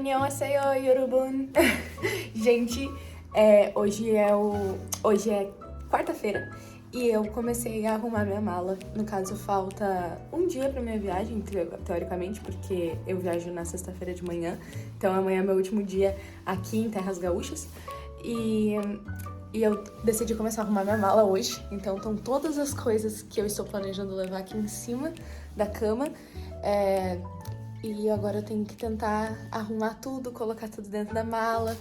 Annyeonghaseyo, Yorubun. Gente, hoje é quarta-feira e eu comecei a arrumar minha mala. No caso, falta um dia pra minha viagem, teoricamente, porque eu viajo na sexta-feira de manhã. Então amanhã é meu último dia aqui em Terras Gaúchas. E eu decidi começar a arrumar minha mala hoje. Então estão todas as coisas que eu estou planejando levar aqui em cima da cama. E agora eu tenho que tentar arrumar tudo, colocar tudo dentro da mala.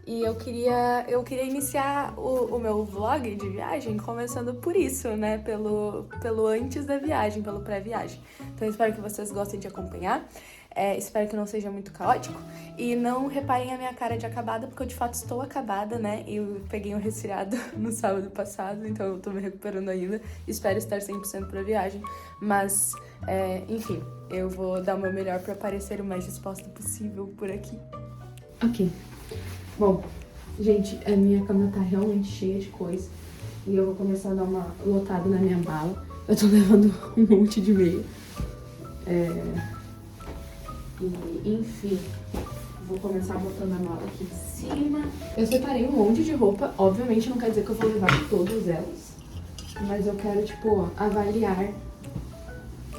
E eu queria iniciar o meu vlog de viagem começando por isso, né? Pelo antes da viagem, pelo pré-viagem. Então eu espero que vocês gostem de acompanhar. Espero que não seja muito caótico. E não reparem a minha cara de acabada, porque eu de fato estou acabada, né? Eu peguei um resfriado no sábado passado, então eu tô me recuperando ainda. Espero estar 100% pra viagem. Mas, enfim, eu vou dar o meu melhor pra parecer o mais disposta possível por aqui. Ok. Bom, gente, a minha cama tá realmente cheia de coisa. E eu vou começar a dar uma lotada na minha mala. Eu tô levando um monte de meia. E, enfim, vou começar botando a mala aqui em cima. Eu separei um monte de roupa. Obviamente não quer dizer que eu vou levar todas elas. Mas eu quero, tipo, avaliar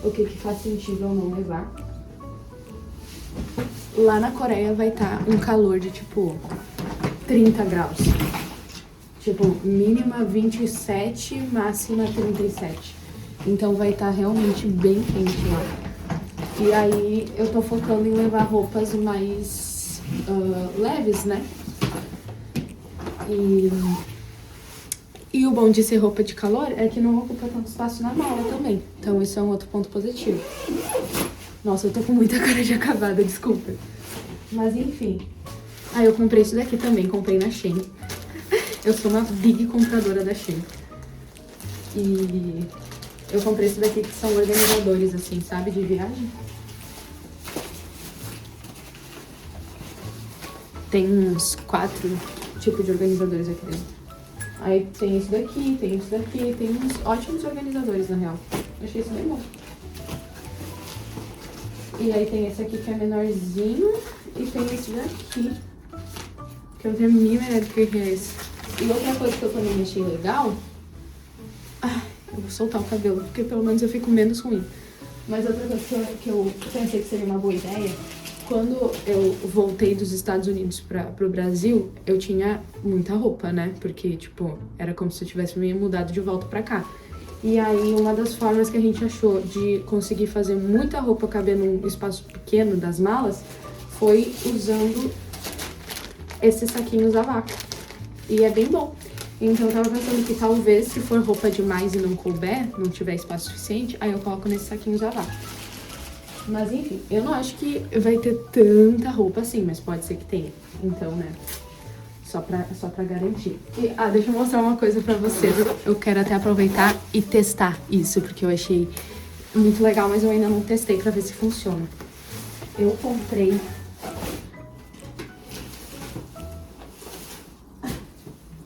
o que faz sentido ou não levar. Lá na Coreia vai estar um calor de, tipo, 30 graus. Tipo, mínima 27, máxima 37. Então vai estar realmente bem quente lá. E aí eu tô focando em levar roupas mais leves, né? E o bom de ser roupa de calor é que não ocupa tanto espaço na mala também. Então isso é um outro ponto positivo. Nossa, eu tô com muita cara de acabada, desculpa. Mas enfim. Eu comprei isso daqui também, comprei na Shein. Eu sou uma big compradora da Shein. E eu comprei isso daqui que são organizadores, assim, sabe, de viagem. Tem uns 4 tipos de organizadores aqui dentro. Aí tem esse daqui, tem uns ótimos organizadores, na real. Achei isso bem bom. E aí tem esse aqui que é menorzinho e tem esse daqui, que eu não tenho a mínima ideia do que é esse. E outra coisa que eu também achei legal... eu vou soltar o cabelo, porque pelo menos eu fico menos ruim. Mas outra coisa que eu pensei que seria uma boa ideia... Quando eu voltei dos Estados Unidos pro Brasil, eu tinha muita roupa, né? Porque, tipo, era como se eu tivesse me mudado de volta pra cá. E aí, uma das formas que a gente achou de conseguir fazer muita roupa caber num espaço pequeno das malas foi usando esses saquinhos a vácuo. E é bem bom. Então, eu tava pensando que talvez, se for roupa demais e não couber, não tiver espaço suficiente, aí eu coloco nesses saquinhos a vácuo. Mas enfim, eu não acho que vai ter tanta roupa assim, mas pode ser que tenha. Então, né, só pra garantir. E, deixa eu mostrar uma coisa pra vocês. Eu quero até aproveitar e testar isso, porque eu achei muito legal, mas eu ainda não testei pra ver se funciona. Eu comprei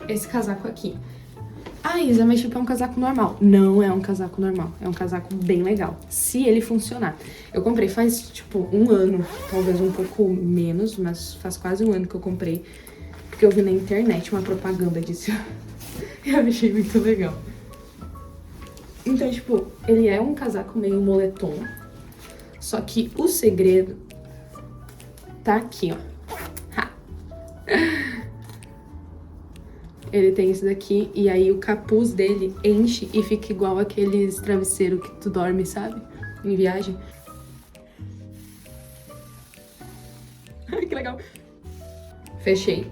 esse casaco aqui. Isa, mas tipo, é um casaco normal. Não é um casaco normal, é um casaco bem legal, se ele funcionar. Eu comprei faz, tipo, um ano, talvez um pouco menos, mas faz quase um ano que eu comprei, porque eu vi na internet uma propaganda disso. Eu achei muito legal. Então, tipo, ele é um casaco meio moletom, só que o segredo tá aqui, ó. Ele tem isso daqui, e aí o capuz dele enche e fica igual aqueles travesseiros que tu dorme, sabe? Em viagem. Ai, que legal. Fechei.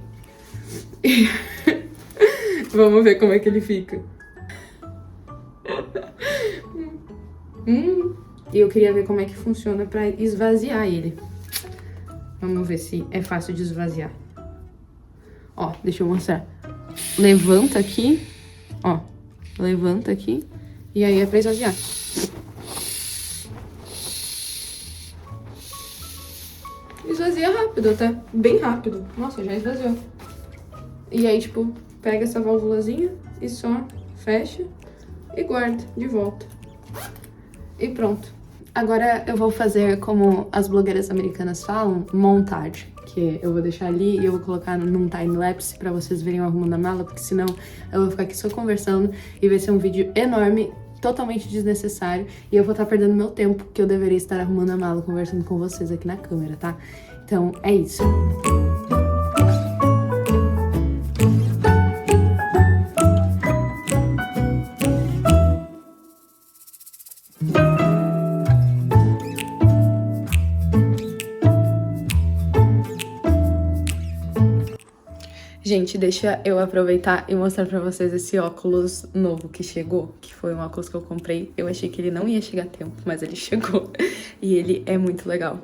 Vamos ver como é que ele fica. E eu queria ver como é que funciona pra esvaziar ele. Vamos ver se é fácil de esvaziar. Ó, deixa eu mostrar. Levanta aqui, ó, levanta aqui, e aí é pra esvaziar. Esvazia rápido, tá? Bem rápido. Nossa, já esvaziou. E aí, tipo, pega essa válvulazinha e só fecha e guarda de volta. E pronto. Agora eu vou fazer como as blogueiras americanas falam, montage, porque eu vou deixar ali e eu vou colocar num time-lapse pra vocês verem eu arrumando a mala, porque senão eu vou ficar aqui só conversando e vai ser um vídeo enorme, totalmente desnecessário, e eu vou estar perdendo meu tempo, que eu deveria estar arrumando a mala, conversando com vocês aqui na câmera, tá? Então, é isso. Gente, deixa eu aproveitar e mostrar pra vocês esse óculos novo que chegou, que foi um óculos que eu comprei. Eu achei que ele não ia chegar a tempo, mas ele chegou. E ele é muito legal.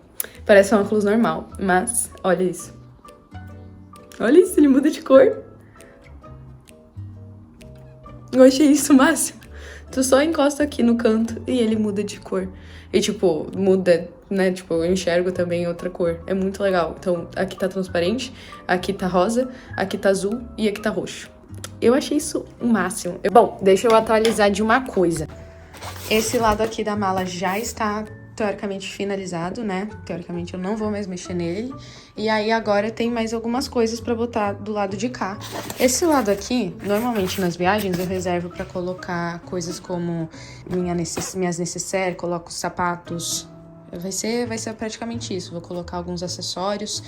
Parece um óculos normal, mas olha isso. Olha isso, ele muda de cor. Eu achei isso o máximo. Tu só encosta aqui no canto e ele muda de cor. E, tipo, muda, né? Tipo, eu enxergo também outra cor. É muito legal. Então, aqui tá transparente, aqui tá rosa, aqui tá azul e aqui tá roxo. Eu achei isso o máximo. Bom, deixa eu atualizar de uma coisa. Esse lado aqui da mala já está teoricamente finalizado, né? Teoricamente eu não vou mais mexer nele. E aí agora tem mais algumas coisas pra botar do lado de cá. Esse lado aqui, normalmente nas viagens eu reservo pra colocar coisas como minhas necessaires, coloco sapatos. Vai ser praticamente isso. Vou colocar alguns acessórios.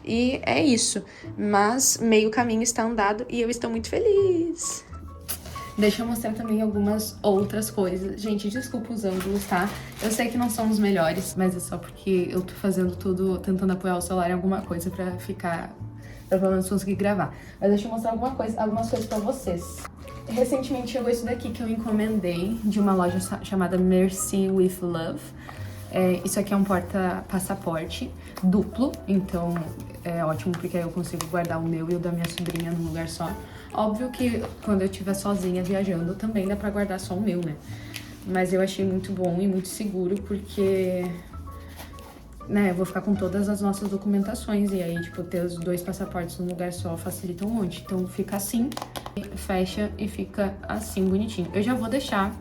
E é isso. Mas meio caminho está andado e eu estou muito feliz. Deixa eu mostrar também algumas outras coisas. Gente, desculpa os ângulos, tá? Eu sei que não são os melhores, mas é só porque eu tô fazendo tudo, tentando apoiar o celular em alguma coisa pra pelo menos conseguir gravar. Mas deixa eu mostrar algumas coisas pra vocês. Recentemente chegou isso daqui que eu encomendei de uma loja chamada Mercy with Love. Isso aqui é um porta-passaporte duplo, então é ótimo porque aí eu consigo guardar o meu e o da minha sobrinha num lugar só. Óbvio que quando eu estiver sozinha viajando também dá pra guardar só o meu, né? Mas eu achei muito bom e muito seguro porque, né, eu vou ficar com todas as nossas documentações e aí, tipo, ter os 2 passaportes num lugar só facilita um monte. Então fica assim, fecha e fica assim, bonitinho. Eu já vou deixar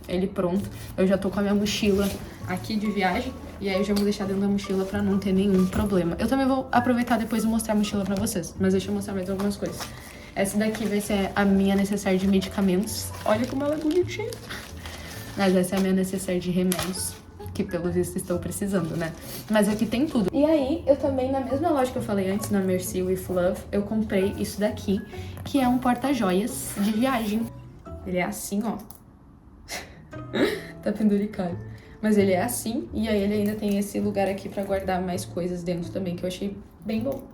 ele pronto, eu já tô com a minha mochila aqui de viagem e aí eu já vou deixar dentro da mochila pra não ter nenhum problema. Eu também vou aproveitar depois e mostrar a mochila pra vocês, mas deixa eu mostrar mais algumas coisas. Essa daqui vai ser a minha necessaire de medicamentos. Olha como ela é bonitinha. Mas essa é a minha necessaire de remédios, que pelo visto estou precisando, né? Mas aqui tem tudo. E aí, eu também, na mesma loja que eu falei antes, na Mercy with Love, eu comprei isso daqui, que é um porta-joias de viagem. Ele é assim, ó. Tá penduricado. Mas ele é assim, e aí ele ainda tem esse lugar aqui pra guardar mais coisas dentro também, que eu achei bem bom.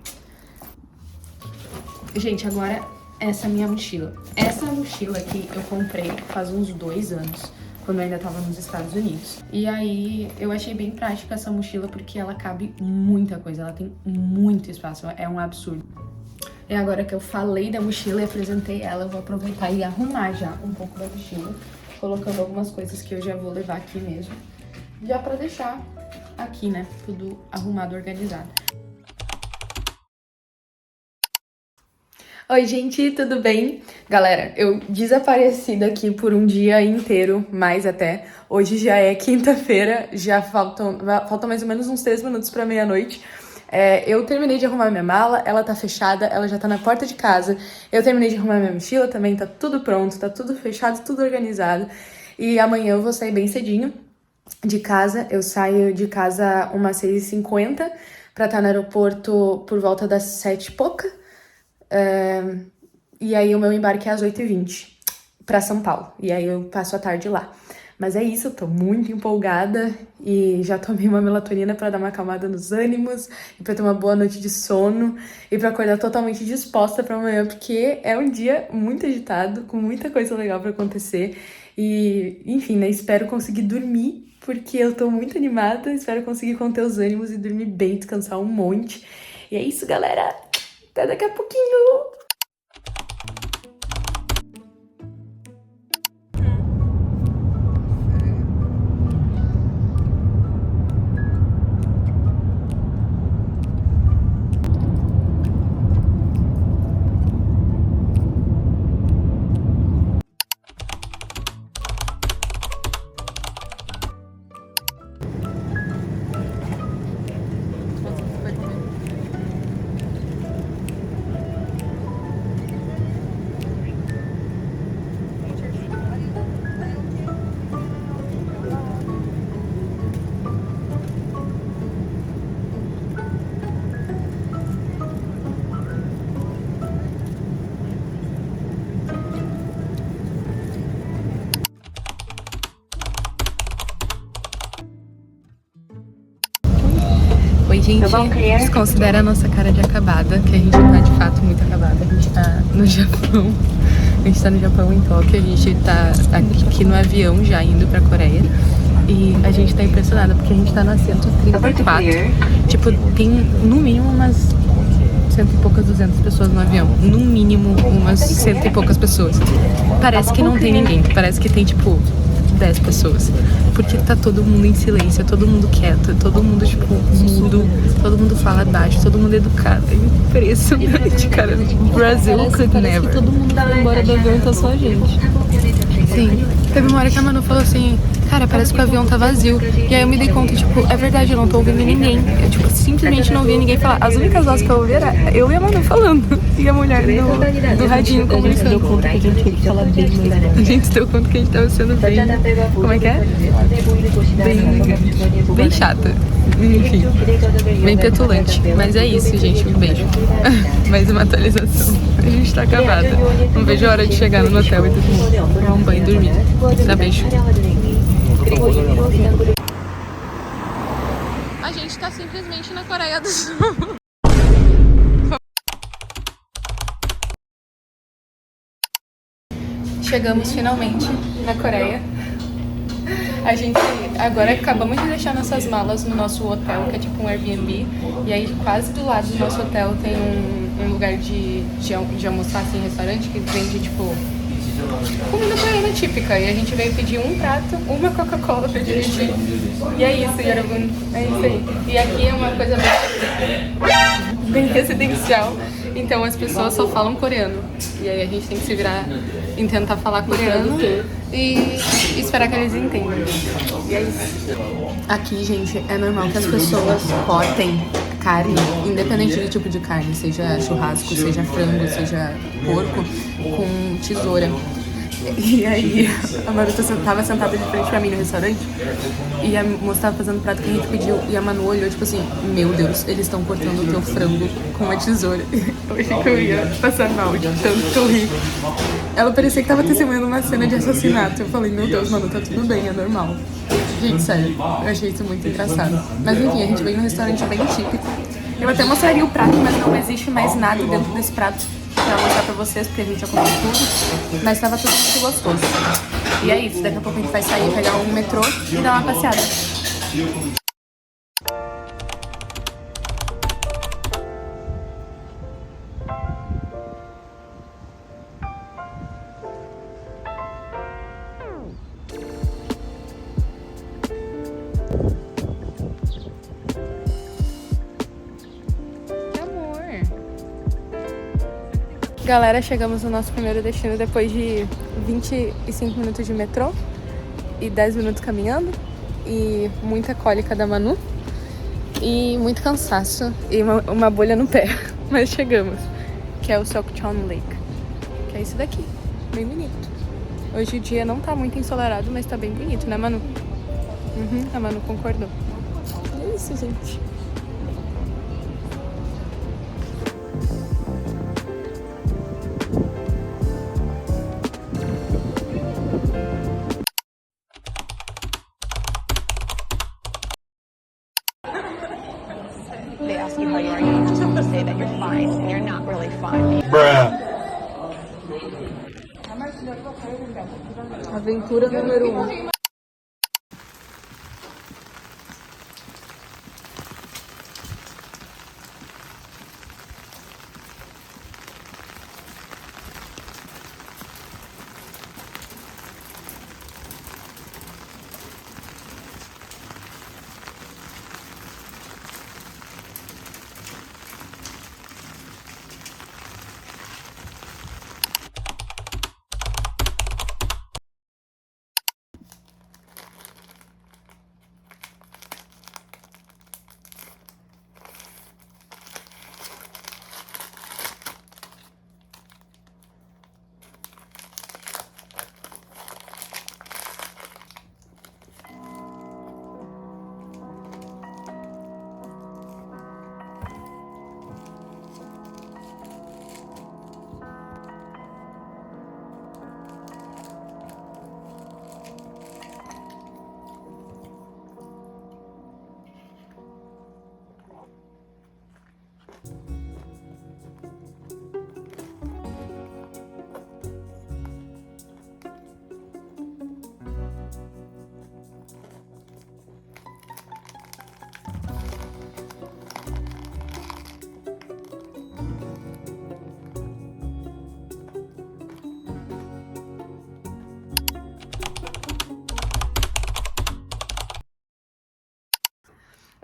Gente, agora essa minha mochila. Essa mochila aqui eu comprei faz uns 2 anos, quando eu ainda tava nos Estados Unidos. E aí eu achei bem prática essa mochila porque ela cabe muita coisa, ela tem muito espaço, é um absurdo. E agora que eu falei da mochila e apresentei ela, eu vou aproveitar e arrumar já um pouco da mochila, colocando algumas coisas que eu já vou levar aqui mesmo, já pra deixar aqui, né, tudo arrumado, organizado. Oi, gente, tudo bem? Galera, eu desapareci daqui por um dia inteiro, mais até. Hoje já é quinta-feira, já faltam mais ou menos uns 3 minutos pra meia-noite. Eu terminei de arrumar minha mala, ela tá fechada, ela já tá na porta de casa. Eu terminei de arrumar minha mochila também, tá tudo pronto, tá tudo fechado, tudo organizado. E amanhã eu vou sair bem cedinho de casa. Eu saio de casa umas 6h50 pra estar no aeroporto por volta das 7 e pouca. E aí o meu embarque é às 8h20 pra São Paulo. E aí eu passo a tarde lá. Mas é isso, eu tô muito empolgada e já tomei uma melatonina pra dar uma acalmada nos ânimos e pra ter uma boa noite de sono e pra acordar totalmente disposta pra amanhã, porque é um dia muito agitado, com muita coisa legal pra acontecer. E, enfim, né, espero conseguir dormir, porque eu tô muito animada, espero conseguir conter os ânimos e dormir bem, descansar um monte. E é isso, galera! Até daqui a pouquinho! gente desconsidera a nossa cara de acabada, que a gente tá de fato muito acabada. A gente tá no Japão. A gente tá no Japão, em Tóquio. A gente tá aqui no avião já indo pra Coreia. E a gente tá impressionada porque a gente tá no assento 34. Tipo, tem no mínimo umas cento e poucas, 200 pessoas no avião. No mínimo umas cento e poucas pessoas. Parece que não tem ninguém. Parece que tem, tipo, 10 pessoas. Porque tá todo mundo em silêncio, todo mundo quieto, todo mundo, tipo, mudo, todo mundo fala baixo, todo mundo educado. É impressionante, cara. Brasil could never. Que todo mundo foi embora do avião, tá só a gente. Sim. Teve uma hora que a Manu falou assim, cara, parece que o avião tá vazio. E aí eu me dei conta, tipo, é verdade, eu não tô ouvindo ninguém. Eu, tipo, simplesmente não ouvi ninguém falar. As únicas vozes que eu ouvi era eu e a Manu falando. E a mulher do radinho A gente se deu comunicando. conta que a gente tinha que falar bem mais A gente se deu conta que a gente tava sendo bem... Como é que é? Bem chata. Enfim, bem petulante. Mas é isso, gente. Um beijo. Mais uma atualização. A gente tá acabada. Não vejo a hora de chegar no hotel e dormir. Tomar um banho e dormir. Dá beijo. A gente tá simplesmente na Coreia do Sul. Chegamos finalmente na Coreia. A gente agora acabamos de deixar nossas malas no nosso hotel, que é tipo um Airbnb. E aí quase do lado do nosso hotel tem um lugar de almoçar, assim, restaurante, que vende tipo comida coreana típica. E a gente veio pedir um prato, uma Coca-Cola pra dirigir. E é isso, Yorobun. É isso aí. E aqui é uma coisa bem residencial. Então as pessoas só falam coreano. E aí a gente tem que se virar em tentar falar coreano e esperar que eles entendam. E é isso. Aqui, gente, é normal que as pessoas cortem carne, independente do tipo de carne, seja churrasco, seja frango, seja porco, com tesoura. E aí, a Manu tava sentada de frente pra mim no restaurante e a moça tava fazendo o prato que a gente pediu e a Manu olhou tipo assim, meu Deus, eles estão cortando o teu frango com uma tesoura. Eu achei que eu ia passar mal de tanto que eu ri. Ela parecia que tava testemunhando uma cena de assassinato. Eu falei, meu Deus, Manu, tá tudo bem, é normal. Gente, sério, eu achei isso muito engraçado. Mas enfim, a gente veio num restaurante bem típico. Eu até mostraria o prato, mas não existe mais nada dentro desse prato pra mostrar pra vocês, porque a gente já comeu tudo, mas tava tudo muito gostoso. E é isso, daqui a pouco a gente vai sair, pegar um metrô e dar uma passeada. Galera, chegamos no nosso primeiro destino depois de 25 minutos de metrô e 10 minutos caminhando e muita cólica da Manu e muito cansaço e uma bolha no pé, mas chegamos, que é o Sokchon Lake, que é isso daqui, bem bonito. Hoje o dia não tá muito ensolarado, mas tá bem bonito, né, Manu? A Manu concordou. É isso, gente. They ask you how you are, you just have to say that you're fine, and you're not really fine. Aventura número 1.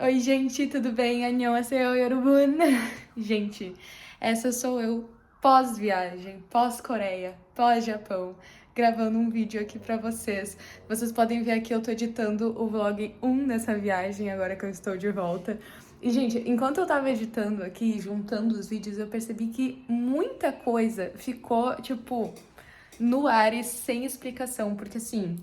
Oi, gente, tudo bem? Annyeonghaseyo, yorobun. Gente, essa sou eu pós-viagem, pós-Coreia, pós-Japão, gravando um vídeo aqui pra vocês. Vocês podem ver aqui, eu tô editando o vlog 1 dessa viagem, agora que eu estou de volta. E, gente, enquanto eu tava editando aqui, juntando os vídeos, eu percebi que muita coisa ficou, tipo, no ar e sem explicação, porque, assim,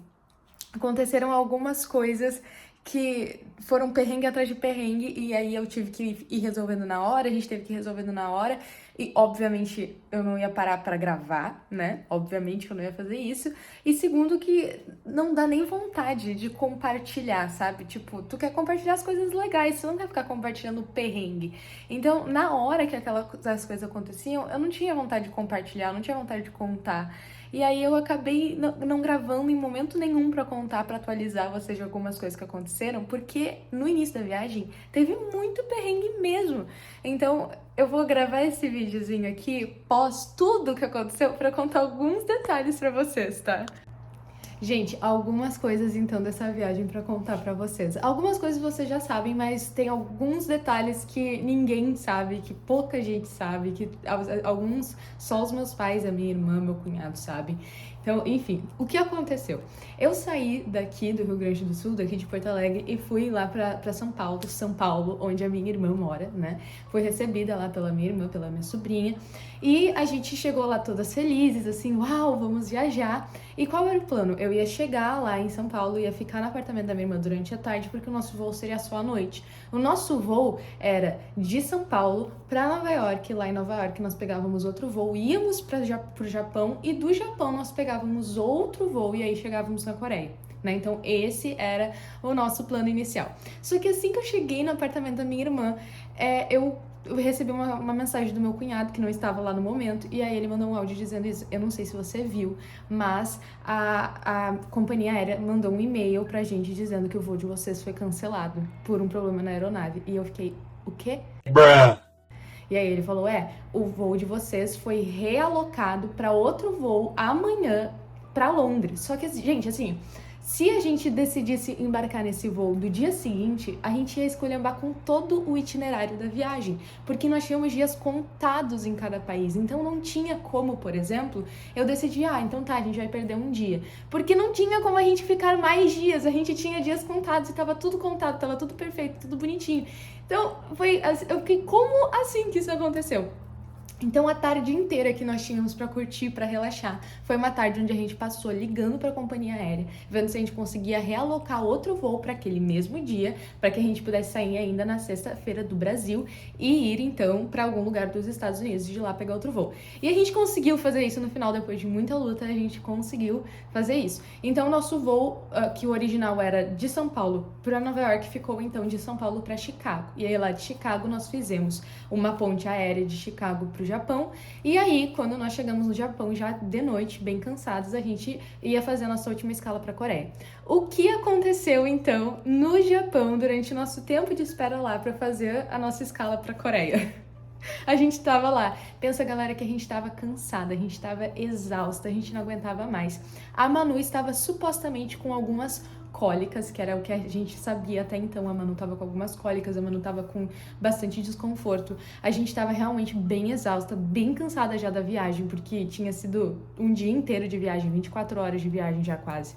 aconteceram algumas coisas que foram perrengue atrás de perrengue, e aí eu tive que ir resolvendo na hora, a gente teve que ir resolvendo na hora, e obviamente eu não ia parar pra gravar, né? Obviamente eu não ia fazer isso. E segundo que não dá nem vontade de compartilhar, sabe? Tipo, tu quer compartilhar as coisas legais, você não quer ficar compartilhando perrengue. Então, na hora que as coisas aconteciam, eu não tinha vontade de compartilhar, eu não tinha vontade de contar. E aí eu acabei não gravando em momento nenhum pra contar, pra atualizar vocês de algumas coisas que aconteceram, porque no início da viagem teve muito perrengue mesmo. Então eu vou gravar esse videozinho aqui, pós tudo que aconteceu, pra contar alguns detalhes pra vocês, tá? Gente, algumas coisas então dessa viagem pra contar pra vocês. Algumas coisas vocês já sabem, mas tem alguns detalhes que ninguém sabe, que pouca gente sabe, que alguns só os meus pais, a minha irmã, meu cunhado sabem. Então, enfim, o que aconteceu? Eu saí daqui do Rio Grande do Sul, daqui de Porto Alegre, e fui lá pra São Paulo, onde a minha irmã mora, né? Fui recebida lá pela minha irmã, pela minha sobrinha, e a gente chegou lá todas felizes, assim, uau, vamos viajar. E qual era o plano? Eu ia chegar lá em São Paulo, ia ficar no apartamento da minha irmã durante a tarde, porque o nosso voo seria só à noite. O nosso voo era de São Paulo para Nova York. Lá em Nova York nós pegávamos outro voo, íamos pro Japão, e do Japão nós pegávamos outro voo e aí chegávamos na Coreia. Né? Então esse era o nosso plano inicial. Só que assim que eu cheguei no apartamento da minha irmã, eu recebi uma mensagem do meu cunhado, que não estava lá no momento, e aí ele mandou um áudio dizendo isso. Eu não sei se você viu, mas a companhia aérea mandou um e-mail pra gente dizendo que o voo de vocês foi cancelado por um problema na aeronave. E eu fiquei, o quê? Bruh. E aí ele falou, o voo de vocês foi realocado para outro voo amanhã para Londres. Só que, gente, assim, se a gente decidisse embarcar nesse voo do dia seguinte, a gente ia esculhambar com todo o itinerário da viagem, porque nós tínhamos dias contados em cada país, então não tinha como, por exemplo, eu decidir, então tá, a gente vai perder um dia, porque não tinha como a gente ficar mais dias, a gente tinha dias contados e tava tudo contado, tava tudo perfeito, tudo bonitinho. Então, eu fiquei, como assim que isso aconteceu? Então, a tarde inteira que nós tínhamos pra curtir, pra relaxar, foi uma tarde onde a gente passou ligando pra companhia aérea, vendo se a gente conseguia realocar outro voo pra aquele mesmo dia, pra que a gente pudesse sair ainda na sexta-feira do Brasil e ir, então, pra algum lugar dos Estados Unidos e de lá pegar outro voo. E a gente conseguiu fazer isso no final, depois de muita luta, a gente conseguiu fazer isso. Então, o nosso voo, que o original era de São Paulo pra Nova York, ficou, então, de São Paulo pra Chicago. E aí, lá de Chicago, nós fizemos uma ponte aérea de Chicago pro Japão, e aí, quando nós chegamos no Japão, já de noite, bem cansados, a gente ia fazer a nossa última escala para a Coreia. O que aconteceu, então, no Japão, durante o nosso tempo de espera lá para fazer a nossa escala para a Coreia? A gente tava lá. Pensa, galera, que a gente tava cansada, a gente tava exausta, a gente não aguentava mais. A Manu estava supostamente com algumas cólicas, que era o que a gente sabia até então. A Manu tava com algumas cólicas, a Manu tava com bastante desconforto. A gente tava realmente bem exausta, bem cansada já da viagem, porque tinha sido um dia inteiro de viagem, 24 horas de viagem já quase.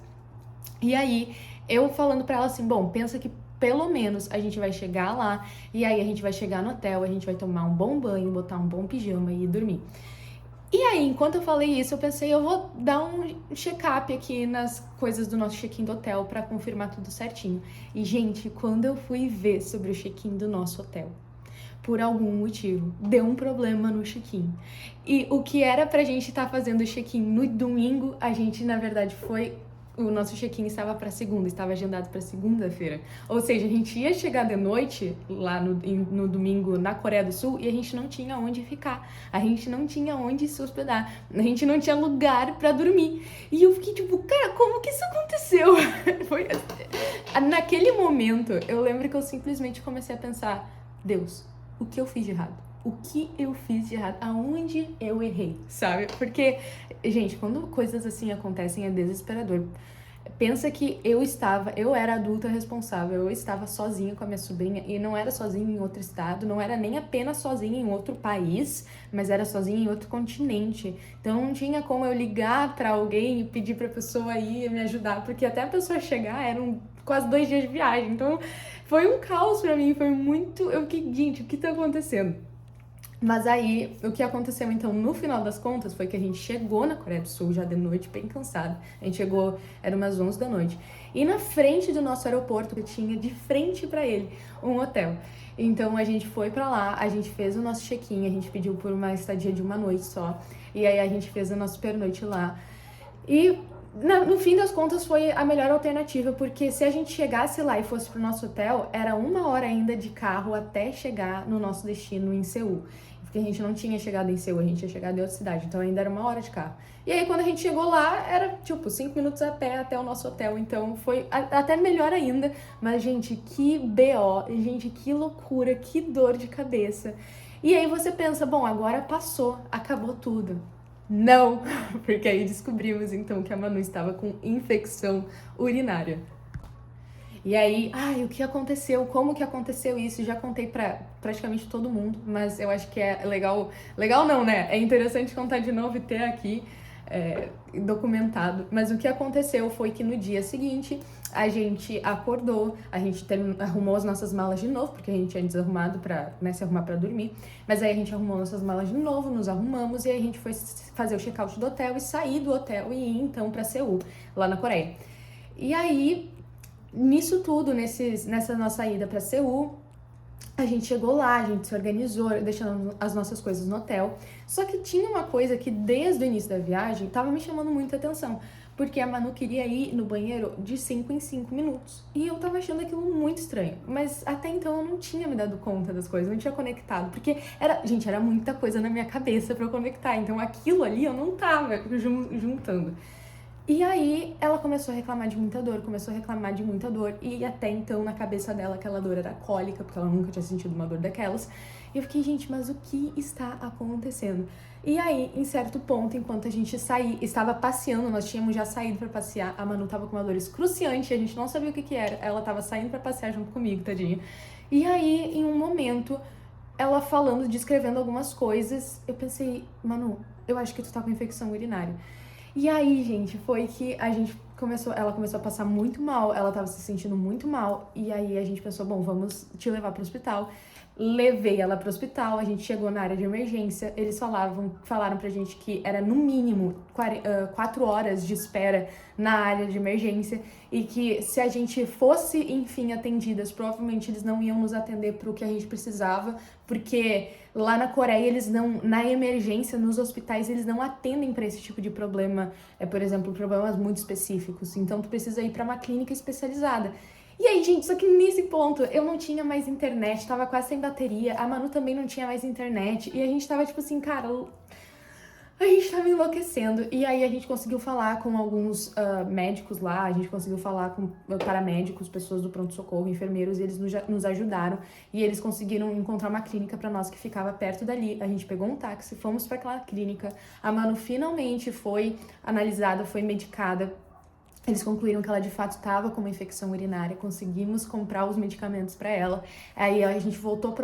E aí, eu falando pra ela assim, bom, pensa que pelo menos a gente vai chegar lá, e aí a gente vai chegar no hotel, a gente vai tomar um bom banho, botar um bom pijama e ir dormir. E aí, enquanto eu falei isso, eu pensei, eu vou dar um check-up aqui nas coisas do nosso check-in do hotel pra confirmar tudo certinho. E, gente, quando eu fui ver sobre o check-in do nosso hotel, por algum motivo, deu um problema no check-in. E o que era pra gente estar fazendo o check-in no domingo, a gente, na verdade, o nosso check-in estava para segunda, estava agendado para segunda-feira. Ou seja, a gente ia chegar de noite lá no domingo na Coreia do Sul e a gente não tinha onde ficar. A gente não tinha onde se hospedar. A gente não tinha lugar para dormir. E eu fiquei tipo, cara, como que isso aconteceu? Foi assim. Naquele momento, eu lembro que eu simplesmente comecei a pensar, Deus, o que eu fiz de errado? O que eu fiz de errado? Aonde eu errei, sabe? Porque, gente, quando coisas assim acontecem é desesperador. Pensa que eu era adulta responsável, eu estava sozinha com a minha sobrinha, e não era sozinha em outro estado, não era nem apenas sozinha em outro país, mas era sozinha em outro continente. Então não tinha como eu ligar pra alguém e pedir pra pessoa ir me ajudar, porque até a pessoa chegar eram quase 2 dias de viagem. Então foi um caos pra mim, foi muito... Eu fiquei, gente, o que tá acontecendo? Mas aí, o que aconteceu então, no final das contas, foi que a gente chegou na Coreia do Sul já de noite, bem cansado. A gente chegou, era umas 11 da noite. E na frente do nosso aeroporto, que tinha de frente pra ele um hotel. Então a gente foi pra lá, a gente fez o nosso check-in, a gente pediu por uma estadia de uma noite só. E aí a gente fez a nossa pernoite lá. E no fim das contas foi a melhor alternativa, porque se a gente chegasse lá e fosse pro nosso hotel, era 1 hora ainda de carro até chegar no nosso destino em Seul. Porque a gente não tinha chegado em Seul, a gente tinha chegado em outra cidade, então ainda era 1 hora de carro. E aí quando a gente chegou lá, era tipo 5 minutos a pé até o nosso hotel, então foi até melhor ainda. Mas gente, que BO, gente, que loucura, que dor de cabeça. E aí você pensa, bom, agora passou, acabou tudo. Não, porque aí descobrimos então que a Manu estava com infecção urinária. E aí, o que aconteceu? Como que aconteceu isso? Já contei pra praticamente todo mundo, mas eu acho que é legal. Legal não, né? É interessante contar de novo e ter aqui documentado. Mas o que aconteceu foi que no dia seguinte a gente acordou, a gente arrumou as nossas malas de novo, porque a gente tinha desarrumado pra se arrumar pra dormir. Mas aí a gente arrumou nossas malas de novo, nos arrumamos e aí a gente foi fazer o check-out do hotel e sair do hotel e ir então pra Seul, lá na Coreia. E aí, nisso tudo, nessa nossa ida pra Seul, a gente chegou lá, a gente se organizou, deixando as nossas coisas no hotel. Só que tinha uma coisa que desde o início da viagem tava me chamando muita atenção, porque a Manu queria ir no banheiro de 5 em 5 minutos. E eu tava achando aquilo muito estranho, mas até então eu não tinha me dado conta das coisas, não tinha conectado, porque era muita coisa na minha cabeça pra eu conectar, então aquilo ali eu não tava juntando. E aí ela começou a reclamar de muita dor, e até então na cabeça dela aquela dor era cólica, porque ela nunca tinha sentido uma dor daquelas. E eu fiquei, gente, mas o que está acontecendo? E aí, em certo ponto, enquanto a gente estava passeando, nós tínhamos já saído pra passear, a Manu tava com uma dor excruciante, a gente não sabia o que era, ela tava saindo pra passear junto comigo, tadinha. E aí, em um momento, ela falando, descrevendo algumas coisas, eu pensei, Manu, eu acho que tu tá com infecção urinária. E aí, gente, foi que ela começou a passar muito mal, ela tava se sentindo muito mal, e aí a gente pensou, bom, vamos te levar pro hospital. Levei ela pro hospital, a gente chegou na área de emergência, eles falaram pra gente que era no mínimo 4 horas de espera na área de emergência, e que se a gente fosse, enfim, atendidas, provavelmente eles não iam nos atender pro que a gente precisava, porque lá na Coreia, na emergência, nos hospitais, eles não atendem pra esse tipo de problema, por exemplo, problemas muito específicos. Então, tu precisa ir pra uma clínica especializada. E aí, gente, só que nesse ponto, eu não tinha mais internet, tava quase sem bateria, a Manu também não tinha mais internet, e a gente tava, tipo assim, cara, a gente tava enlouquecendo. E aí a gente conseguiu falar com alguns médicos lá, a gente conseguiu falar com paramédicos, pessoas do pronto-socorro, enfermeiros, e eles nos ajudaram. E eles conseguiram encontrar uma clínica pra nós que ficava perto dali. A gente pegou um táxi, fomos pra aquela clínica. A Manu finalmente foi analisada, foi medicada. Eles concluíram que ela de fato estava com uma infecção urinária, conseguimos comprar os medicamentos para ela. Aí a gente voltou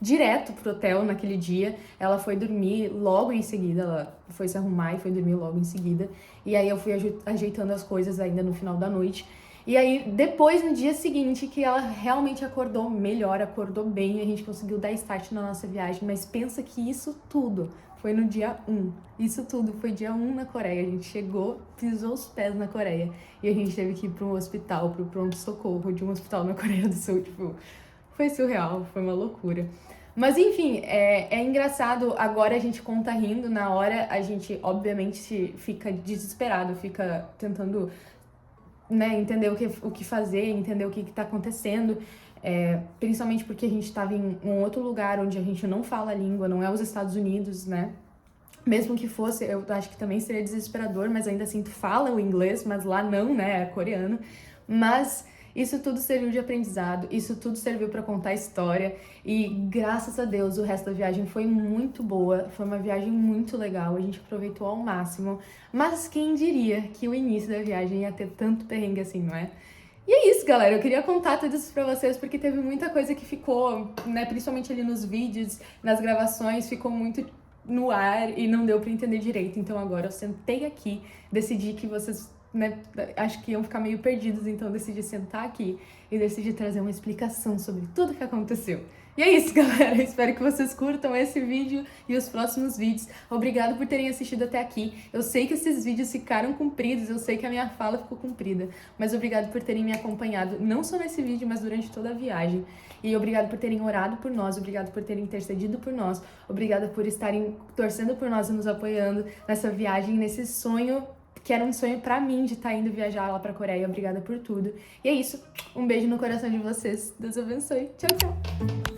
direto pro hotel naquele dia. Ela foi dormir logo em seguida, ela foi se arrumar e foi dormir logo em seguida. E aí eu fui ajeitando as coisas ainda no final da noite. E aí, depois, no dia seguinte, que ela realmente acordou melhor, acordou bem, a gente conseguiu dar start na nossa viagem. Mas pensa que isso tudo foi no dia 1. Isso tudo foi dia 1 na Coreia. A gente chegou, pisou os pés na Coreia. E a gente teve que ir para um hospital, pro pronto-socorro de um hospital na Coreia do Sul. Tipo, foi surreal, foi uma loucura. Mas enfim, é engraçado, agora a gente conta rindo, na hora a gente obviamente fica desesperado, fica tentando, né, entender o que fazer, entender o que tá acontecendo. Principalmente porque a gente estava em um outro lugar onde a gente não fala a língua, não é os Estados Unidos, né? Mesmo que fosse, eu acho que também seria desesperador, mas ainda assim tu fala o inglês, mas lá não, né? É coreano. Mas, Isso tudo serviu de aprendizado, isso tudo serviu para contar história e graças a Deus o resto da viagem foi muito boa, foi uma viagem muito legal, a gente aproveitou ao máximo, mas quem diria que o início da viagem ia ter tanto perrengue assim, não é? E é isso, galera, eu queria contar tudo isso pra vocês porque teve muita coisa que ficou, né, principalmente ali nos vídeos, nas gravações, ficou muito no ar e não deu pra entender direito, então agora eu sentei aqui, decidi que vocês, né, acho que iam ficar meio perdidos, então eu decidi sentar aqui e decidi trazer uma explicação sobre tudo que aconteceu. E é isso, galera, espero que vocês curtam esse vídeo e os próximos vídeos. Obrigado por terem assistido até aqui. Eu sei que esses vídeos ficaram compridos, eu sei que a minha fala ficou comprida, mas obrigado por terem me acompanhado, não só nesse vídeo, mas durante toda a viagem. E obrigado por terem orado por nós, obrigado por terem intercedido por nós, obrigado por estarem torcendo por nós e nos apoiando nessa viagem, nesse sonho que era um sonho pra mim de estar indo viajar lá pra Coreia. Obrigada por tudo. E é isso. Um beijo no coração de vocês. Deus abençoe. Tchau, tchau.